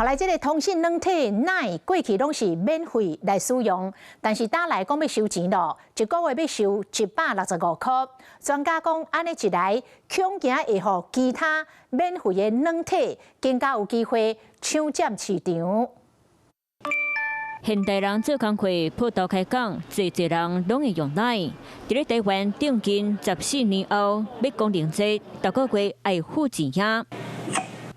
後來這個通訊軟體奶過去攏是免費來使用，但是打來講要收錢咯，一個月要收165塊。專家講，安尼一來，恐驚會互其他免費的軟體更加有機會搶佔市場。現代人做工課，普渡開講，濟人攏會用奶。佇咧台灣定近14年後，要講零節，逐個月愛付錢呀。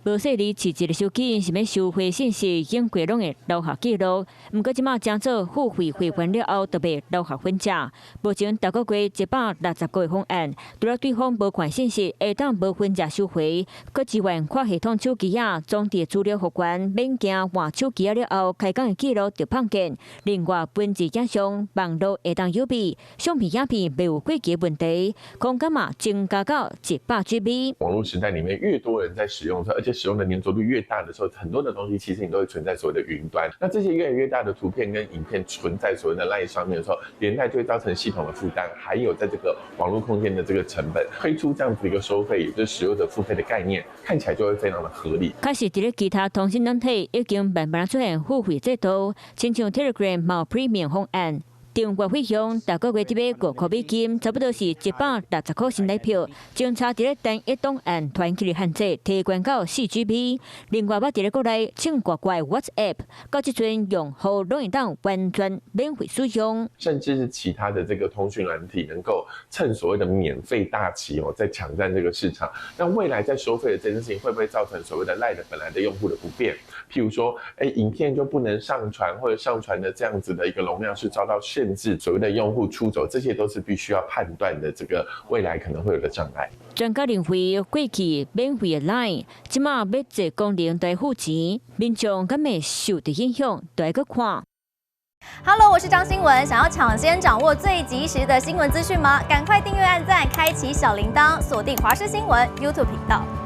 無說你飼一個手機是要收費信息，永過攏會留下記錄。毋過即馬將做付費會員了後，特別留下分價。目前逐個月160個方案，除了對方無看信息，會當無分價收回，佮支援跨系統手機啊，裝置資料互關，免驚換手機了後開講的記錄就碰見。另外，文字影像網絡會當有比相片影片袂有過期問題，空間嘛增加到100GB。網絡時代裡面，越多人在使用，而且使用的粘着度越大的時候，很多的東西其實你都會存在所謂的雲端。那這些越來越大的圖片跟影片存在所謂的 LINE 上面的時候，連帶就會造成系統的負擔，還有在這個網絡空間的這個成本。推出這樣子一個收費，也就是使用者付費的概念，看起來就會非常的合理。開始在其他通訊軟體已經慢慢出現付費制度，親像 Telegram 冇 Premium 方案。訂閱費用大個月只要5塊美金，差不多是160塊新台幣。警察在單一檔案團期限制提懸到4GB。另外，我在國內請國外 WhatsApp， 到這陣用戶攏會當完全免費使用。甚至是其他的這個通訊軟體能夠趁所謂的免費大旗在搶佔這個市場。那未來在收費的這件事情，會不會造成所謂的 LINE 本來的用戶的不便？譬如說，影片就不能上傳，或者上傳的這樣子的一個容量是遭到限制，所謂的用戶出走，這些都是必須要判斷的，這個未來可能會有的障礙。專家認為，過去免費的 LINE， 即馬要這功能都要付錢，民眾敢會受到影響，都要去看。Hello， 我是張新文，想要搶先掌握最及時的新聞資訊嗎？趕快訂閱、按讚、開啟小鈴鐺，鎖定華視新聞 YouTube 頻道。